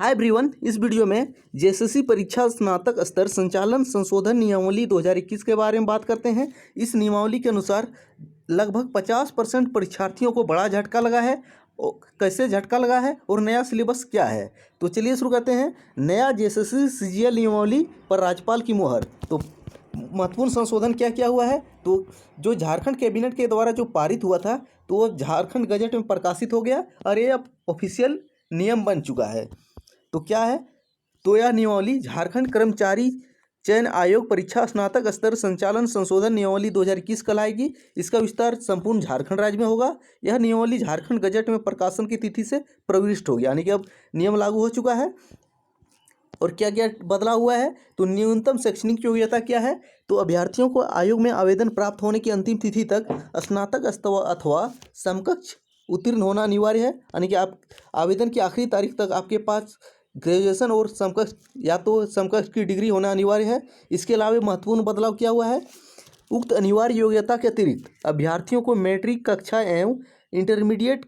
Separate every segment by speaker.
Speaker 1: Hi everyone, इस video में JSSC परीक्षा स्नातक स्तर संचालन संशोधन नियमावली 2021 के बारे में बात करते हैं। इस नियमावली के अनुसार लगभग 50% परीक्षार्थियों को बड़ा झटका लगा है। कैसे झटका लगा है और नया सिलेबस क्या है, तो चलिए शुरू करते हैं। नया जेएसएससी सीजीएल नियमावली पर राज्यपाल की मुहर। तो महत्वपूर्ण संशोधन क्या क्या हुआ है, तो जो झारखंड कैबिनेट के द्वारा जो पारित हुआ था तो वो झारखंड गजट में प्रकाशित हो गया और ये अब ऑफिशियल नियम बन चुका है। तो क्या है, तो यह नियमावली झारखंड कर्मचारी चयन आयोग परीक्षा स्नातक स्तर संचालन संशोधन नियमावली 2021 कल आएगी। इसका विस्तार संपूर्ण झारखंड राज्य में होगा। यह नियमावली झारखंड गजट में प्रकाशन की तिथि से प्रविष्ट होगी, यानी कि अब नियम लागू हो चुका है। और क्या क्या बदलाव हुआ है, तो न्यूनतम शैक्षणिक योग्यता क्या है, तो अभ्यर्थियों को आयोग में आवेदन प्राप्त होने की अंतिम तिथि तक स्नातक स्तर अथवा समकक्ष उत्तीर्ण होना अनिवार्य है। यानी कि आप आवेदन की आखिरी तारीख तक आपके पास ग्रेजुएशन और समकक्ष या तो समकक्ष की डिग्री होना अनिवार्य है। इसके अलावा महत्वपूर्ण बदलाव क्या हुआ है, उक्त अनिवार्य योग्यता के अतिरिक्त अभ्यर्थियों को मैट्रिक कक्षा एवं इंटरमीडिएट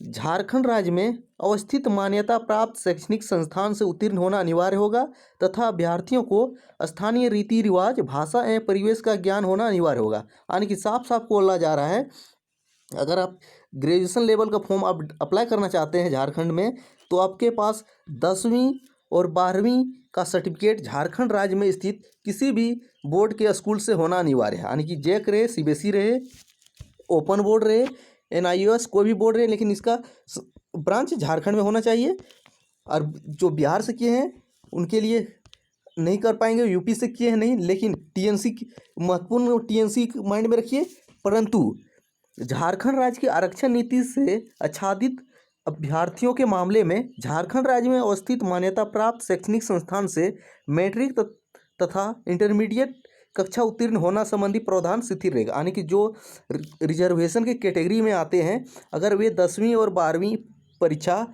Speaker 1: झारखंड राज्य में अवस्थित मान्यता प्राप्त शैक्षणिक संस्थान से उत्तीर्ण होना अनिवार्य होगा तथा अभ्यर्थियों को स्थानीय रीति रिवाज, भाषा एवं परिवेश का ज्ञान होना अनिवार्य होगा। यानी कि साफ साफ बोला जा रहा है, अगर आप ग्रेजुएशन लेवल का फॉर्म आप अप्लाई करना चाहते हैं झारखंड में, तो आपके पास 10वीं और 12वीं का सर्टिफिकेट झारखंड राज्य में स्थित किसी भी बोर्ड के स्कूल से होना अनिवार्य है। यानी कि जैक रहे, सीबीएसई रहे, ओपन बोर्ड रहे, एनआईओएस कोई भी बोर्ड रहे, लेकिन इसका ब्रांच झारखंड में होना चाहिए। और जो बिहार से किए हैं उनके लिए नहीं कर पाएंगे, यूपी से किए हैं नहीं, लेकिन टीएनसी महत्वपूर्ण, टीएनसी माइंड में रखिए। परंतु झारखंड राज्य की आरक्षण नीति से आच्छादित अभ्यर्थियों के मामले में झारखंड राज्य में अवस्थित मान्यता प्राप्त शैक्षणिक संस्थान से मैट्रिक तथा इंटरमीडिएट कक्षा उत्तीर्ण होना संबंधी प्रावधान शिथिल रहेगा। यानी कि जो रिजर्वेशन के कैटेगरी में आते हैं, अगर वे 10वीं और 12वीं परीक्षा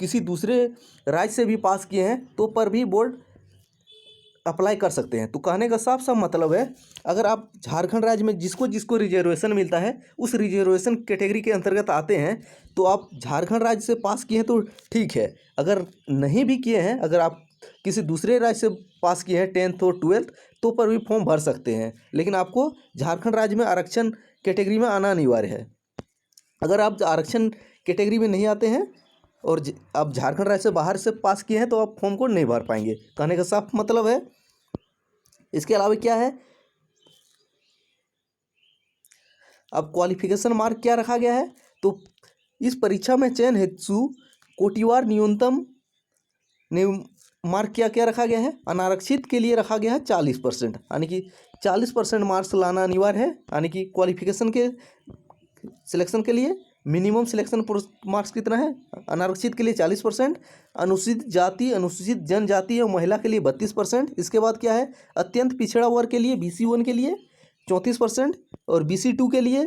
Speaker 1: किसी दूसरे राज्य से भी पास किए हैं तो पर भी बोर्ड अप्लाई कर सकते हैं। तो कहने का साफ साफ मतलब है, अगर आप झारखंड राज्य में जिसको जिसको रिजर्वेशन मिलता है उस रिजर्वेशन कैटेगरी के अंतर्गत आते हैं, तो आप झारखंड राज्य से पास किए हैं तो ठीक है। अगर नहीं भी किए हैं, अगर आप किसी दूसरे राज्य से पास किए हैं 10th और 12th, तो पर भी फॉर्म भर सकते हैं, लेकिन आपको झारखंड राज्य में आरक्षण कैटेगरी में आना अनिवार्य है। अगर आप आरक्षण कैटेगरी में नहीं आते हैं और आप झारखंड राज्य से बाहर से पास किए हैं तो आप फॉर्म को नहीं भर पाएंगे, कहने का साफ मतलब है। इसके अलावा क्या है, अब क्वालिफिकेशन मार्क क्या रखा गया है, तो इस परीक्षा में चयन हेतु कोटिवार न्यूनतम मार्क क्या क्या रखा गया है, अनारक्षित के लिए रखा गया है 40%, यानी कि 40% मार्क्स लाना अनिवार्य है। यानी कि क्वालिफिकेशन के सिलेक्शन के लिए मिनिमम सिलेक्शन मार्क्स कितना है, अनारक्षित के लिए 40%, अनुसूचित जाति, अनुसूचित जनजाति और महिला के लिए 32%। इसके बाद क्या है, अत्यंत पिछड़ा वर्ग के लिए BC1 के लिए 34% और BC2 के लिए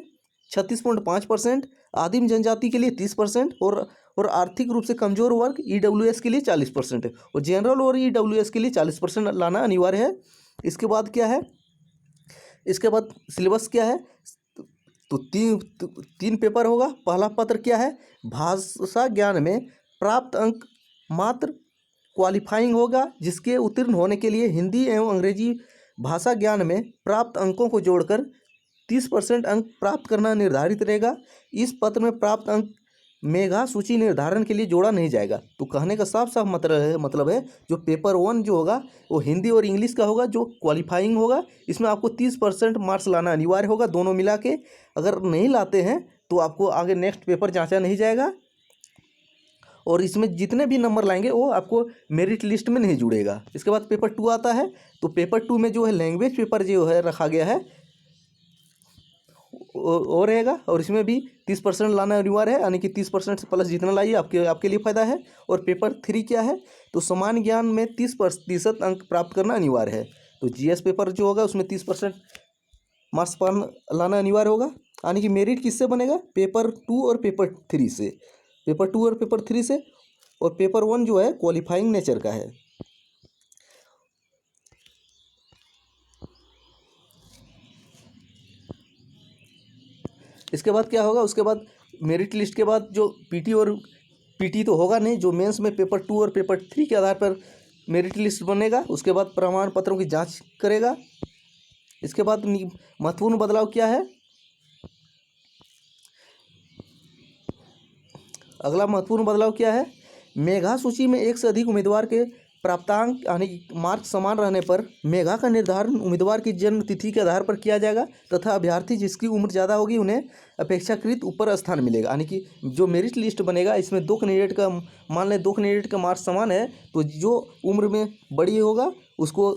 Speaker 1: 36.5%, आदिम जनजाति के लिए 30% और आर्थिक रूप से कमजोर वर्ग EWS के लिए 40% है, और जनरल और EWS के लिए 40% लाना अनिवार्य है। इसके बाद क्या है, इसके बाद सिलेबस क्या है, तो तीन पेपर होगा। पहला पत्र क्या है, भाषा ज्ञान में प्राप्त अंक मात्र क्वालिफाइंग होगा, जिसके उत्तीर्ण होने के लिए हिंदी एवं अंग्रेजी भाषा ज्ञान में प्राप्त अंकों को जोड़कर 30% अंक प्राप्त करना निर्धारित रहेगा। इस पत्र में प्राप्त अंक मेधा सूची निर्धारण के लिए जोड़ा नहीं जाएगा। तो कहने का साफ साफ मतलब है जो पेपर 1 जो होगा वो हिंदी और इंग्लिश का होगा, जो क्वालिफाइंग होगा। इसमें आपको 30% मार्क्स लाना अनिवार्य होगा, दोनों मिला के। अगर नहीं लाते हैं तो आपको आगे नेक्स्ट पेपर जांचा नहीं जाएगा, और इसमें जितने भी नंबर लाएंगे वो आपको मेरिट लिस्ट में नहीं जुड़ेगा। इसके बाद पेपर 2 आता है, तो पेपर 2 में जो है लैंग्वेज पेपर जो है रखा गया है वो रहेगा, और इसमें भी 30% लाना अनिवार्य है। यानी कि 30% से प्लस जितना लाइए आपके लिए फ़ायदा है। और पेपर 3 क्या है, तो सामान्य ज्ञान में 30% अंक प्राप्त करना अनिवार्य है। तो GS पेपर जो होगा उसमें 30% मार्क्स पर लाना अनिवार्य होगा। यानी कि मेरिट किससे बनेगा, पेपर 2 और पेपर 3 से, पेपर 2 और पेपर 3 से। और पेपर 1 जो है क्वालिफाइंग नेचर का है। इसके बाद क्या होगा, उसके बाद मेरिट लिस्ट के बाद जो PT और पीटी तो होगा नहीं, जो मेंस में पेपर 2 और पेपर 3 के आधार पर मेरिट लिस्ट बनेगा, उसके बाद प्रमाण पत्रों की जांच करेगा। इसके बाद महत्वपूर्ण बदलाव क्या है, अगला महत्वपूर्ण बदलाव क्या है, मेधा सूची में एक से अधिक उम्मीदवार के प्राप्तांक यानी मार्क समान रहने पर मेधा का निर्धारण उम्मीदवार की जन्म तिथि के आधार पर किया जाएगा तथा अभ्यर्थी जिसकी उम्र ज़्यादा होगी उन्हें अपेक्षाकृत ऊपर स्थान मिलेगा। यानी कि जो मेरिट लिस्ट बनेगा इसमें 2 कैंडिडेट का, मान लें 2 कैंडिडेट का मार्क्स समान है, तो जो उम्र में बड़ी होगा उसको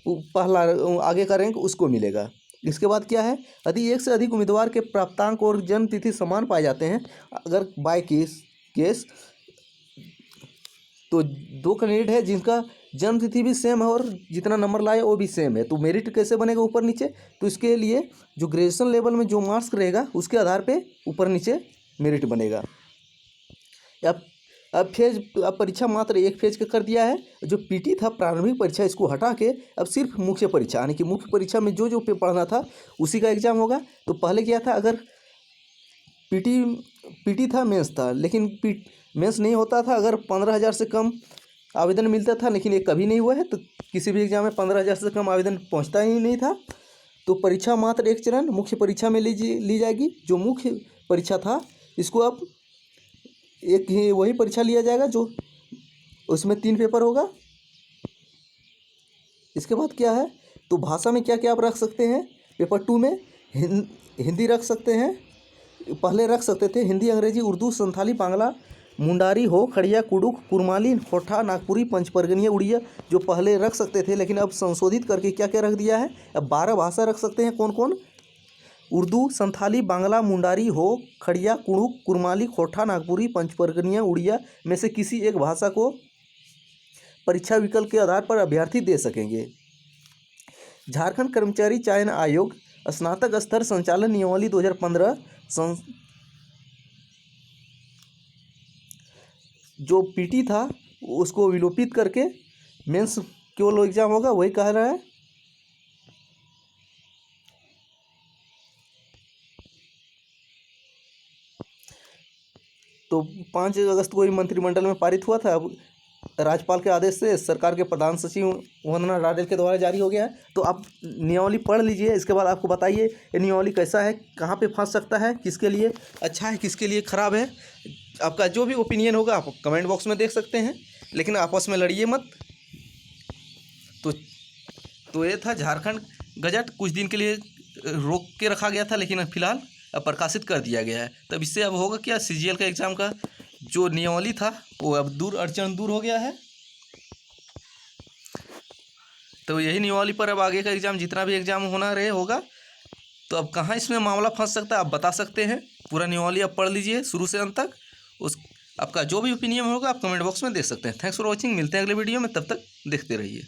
Speaker 1: पहला आगे का रैंक उसको मिलेगा। इसके बाद क्या है, यदि एक से अधिक उम्मीदवार के प्राप्तांक और जन्म तिथि समान पाए जाते हैं, अगर बाय केस तो 2 कैंडिडेट है जिनका जन्म तिथि भी सेम है और जितना नंबर लाए वो भी सेम है, तो मेरिट कैसे बनेगा ऊपर नीचे, तो इसके लिए जो ग्रेजुएशन लेवल में जो मार्क्स रहेगा उसके आधार पे ऊपर नीचे मेरिट बनेगा। अब परीक्षा मात्र एक फेज का कर दिया है। जो पीटी था प्रारंभिक परीक्षा इसको हटा के अब सिर्फ मुख्य परीक्षा, यानी कि मुख्य परीक्षा में जो पढ़ना था उसी का एग्जाम होगा। तो पहले क्या था, अगर पीटी था मेंस था, लेकिन मेंस नहीं होता था अगर 15,000 से कम आवेदन मिलता था, लेकिन ये कभी नहीं हुआ है। तो किसी भी एग्जाम में 15,000 से कम आवेदन पहुंचता ही नहीं था। तो परीक्षा मात्र एक चरण मुख्य परीक्षा में ली जाएगी। जो मुख्य परीक्षा था इसको अब एक ही वही परीक्षा लिया जाएगा जो उसमें 3 पेपर होगा। इसके बाद क्या है, तो भाषा में क्या क्या आप रख सकते हैं, पेपर 2 में हिंदी रख सकते हैं, पहले रख सकते थे हिंदी, अंग्रेजी, उर्दू, संथाली, बांग्ला, मुंडारी हो, खड़िया, कुडुख, कुरमाली, खोटा, नागपुरी, पंचपरगनिया, उड़िया जो पहले रख सकते थे, लेकिन अब संशोधित करके क्या क्या रख दिया है, अब 12 भाषा रख सकते हैं। कौन कौन, उर्दू, संथाली, बांग्ला, मुंडारी, हो, खड़िया, कुडुख, कुरमाली, खोटा, नागपुरी, पंचपरगनिया, उड़िया में से किसी एक भाषा को परीक्षा विकल्प के आधार पर अभ्यर्थी दे सकेंगे। झारखंड कर्मचारी चयन आयोग स्नातक स्तर संचालन नियमावली 2015 जो पीटी था उसको विलोपित करके मेंस केवल एग्जाम होगा, वही कह रहा है। तो 5 अगस्त को ही मंत्रिमंडल में पारित हुआ था। अब राज्यपाल के आदेश से सरकार के प्रधान सचिव वंदना राडेल के द्वारा जारी हो गया है। तो आप नियमावली पढ़ लीजिए, इसके बाद आपको बताइए ये नियमावली कैसा है, कहाँ पे फंस सकता है, किसके लिए अच्छा है, किसके लिए ख़राब है। आपका जो भी ओपिनियन होगा आप कमेंट बॉक्स में देख सकते हैं, लेकिन आपस में लड़िए मत। तो ये था झारखंड गजट, कुछ दिन के लिए रोक के रखा गया था, लेकिन फिलहाल अब प्रकाशित कर दिया गया है। तब इससे अब होगा क्या, सीजीएल का एग्ज़ाम का जो नियमावली था वो अब अड़चन दूर हो गया है। तो यही नियमावली पर अब आगे का एग्ज़ाम, जितना भी एग्ज़ाम होना रहे होगा। तो अब कहाँ इसमें मामला फंस सकता है आप बता सकते हैं। पूरा नियमावली आप पढ़ लीजिए शुरू से अंत तक, आपका जो भी ओपिनियन होगा आप कमेंट बॉक्स में देख सकते हैं। थैंक्स फॉर वॉचिंग, मिलते हैं अगले वीडियो में, तब तक देखते रहिए।